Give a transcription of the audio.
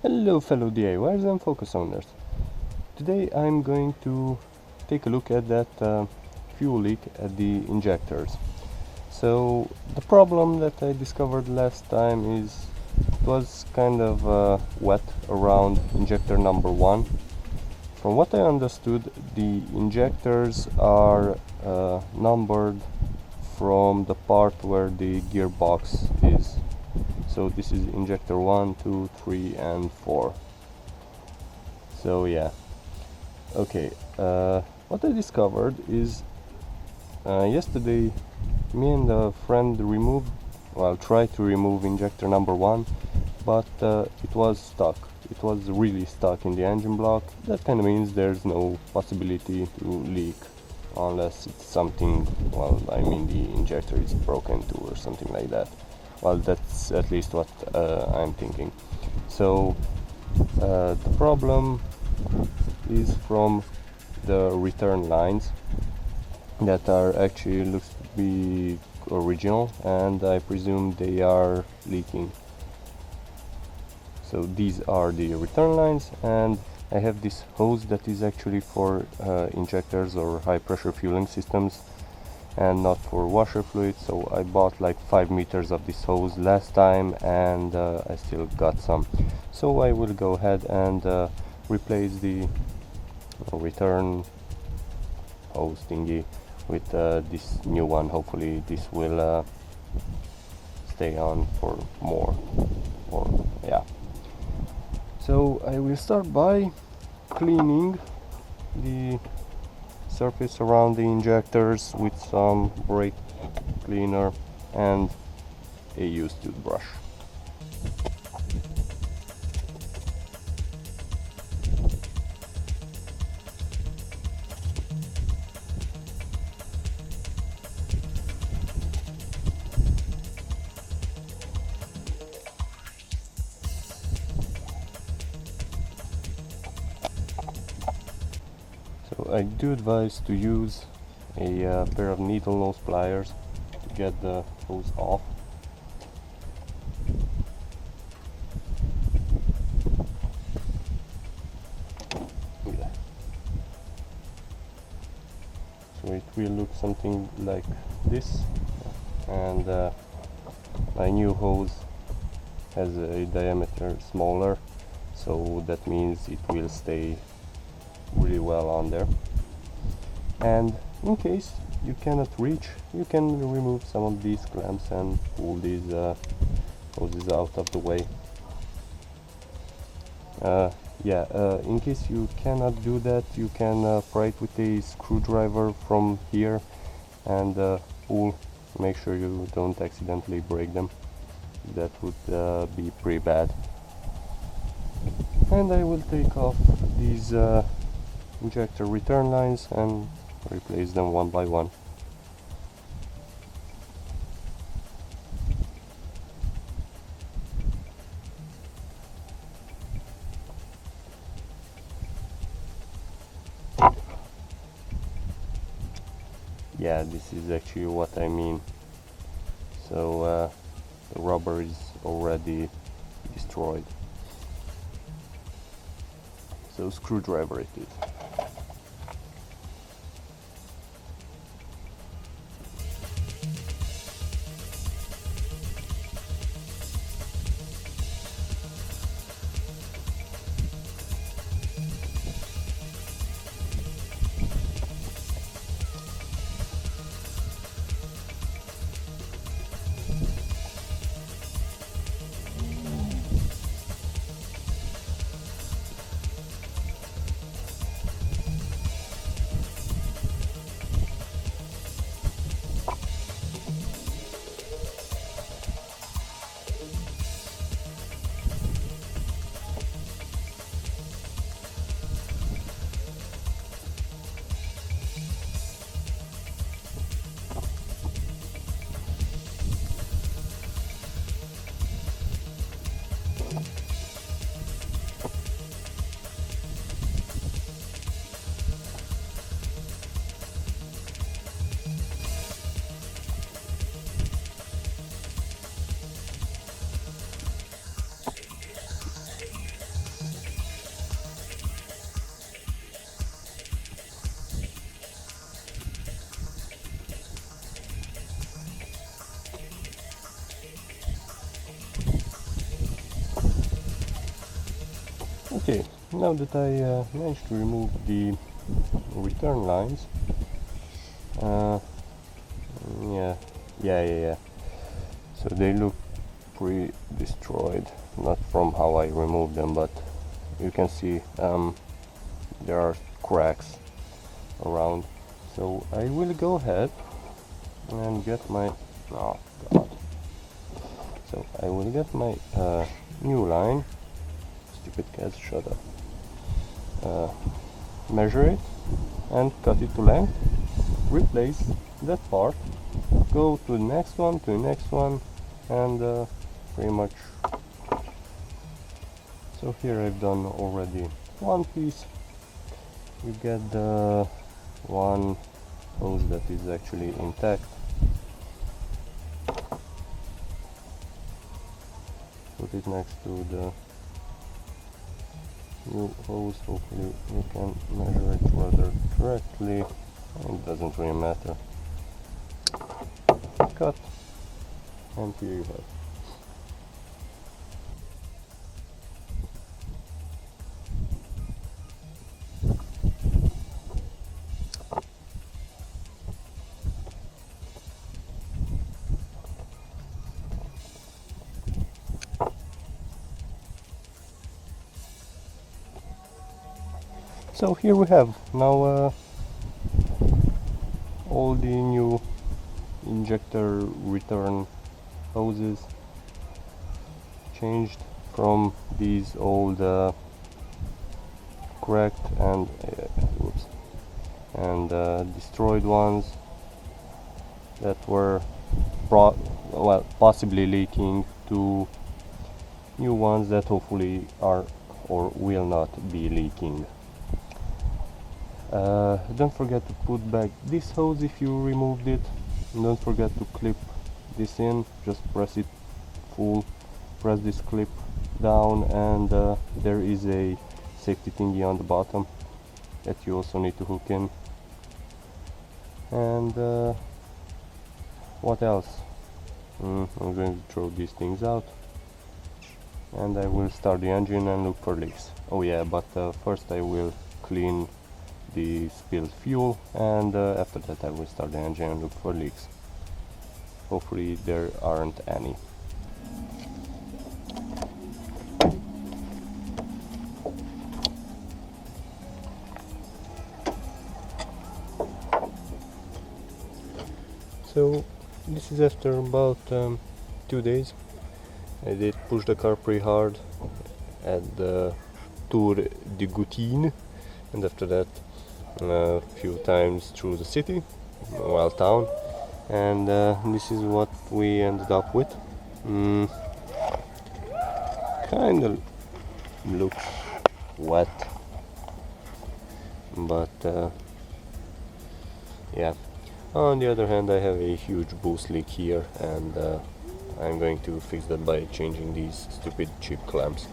Hello fellow DIYers and focus owners. Today I'm going to take a look at that fuel leak at the injectors. So the problem that I discovered last time is it was kind of wet around injector number 1. From what I understood, the injectors are numbered from the part where the gearbox is. So this is injector 1, 2, 3 and 4. So yeah. Okay, what I discovered is yesterday me and a friend tried to remove injector number 1, but it was stuck. It was really stuck in the engine block. That kind of means there's no possibility to leak unless it's something, the injector is broken too or something like that. Well, that's at least what I'm thinking. So the problem is from the return lines that are actually looks to be original, and I presume they are leaking. So these are the return lines, and I have this hose that is actually for injectors or high pressure fueling systems and not for washer fluid. So I bought like 5 meters of this hose last time, and I still got some. So I will go ahead and replace the return hose thingy with this new one. Hopefully this will stay on for more, or yeah. So I will start by cleaning the surface around the injectors with some brake cleaner and a used toothbrush. So I do advise to use a pair of needle nose pliers to get the hose off. Yeah. So it will look something like this, and my new hose has a diameter smaller, so that means it will stay really well on there. And in case you cannot reach, you can remove some of these clamps and pull these hoses out of the way. In case you cannot do that, you can pry it with a screwdriver from here and pull. Make sure you don't accidentally break them. That would be pretty bad. And I will take off these injector return lines and replace them one by one. Yeah, this is actually what I mean. So the rubber is already destroyed. So screwdriver it is. Okay, now that I managed to remove the return lines, yeah, so they look pretty destroyed, not from how I removed them, but you can see there are cracks around. So I will go ahead and get my, oh god, so I will get my new line. Stupid cats, shut up. Measure it and cut it to length, replace that part, go to the next one, and pretty much. So here I've done already one piece. You get the one hose that is actually intact. Put it next to the new hose. Hopefully you can measure it rather correctly. It doesn't really matter. Cut, and here you have. So here we have now all the new injector return hoses changed from these old cracked and destroyed ones that were possibly leaking to new ones that hopefully are or will not be leaking. Don't forget to put back this hose if you removed it. Don't forget to clip this in. Just press it full. Press this clip down, and there is a safety thingy on the bottom that you also need to hook in. And what else? I'm going to throw these things out, and I will start the engine and look for leaks. Oh yeah, but first I will clean the spilled fuel, and after that I will start the engine and look for leaks. Hopefully there aren't any. So this is after about 2 days. I did push the car pretty hard at the Tour de Goutine, and after that a few times through the city, well, town, and this is what we ended up with. Kind of looks wet, but yeah. On the other hand, I have a huge boost leak here, and I'm going to fix that by changing these stupid cheap clamps.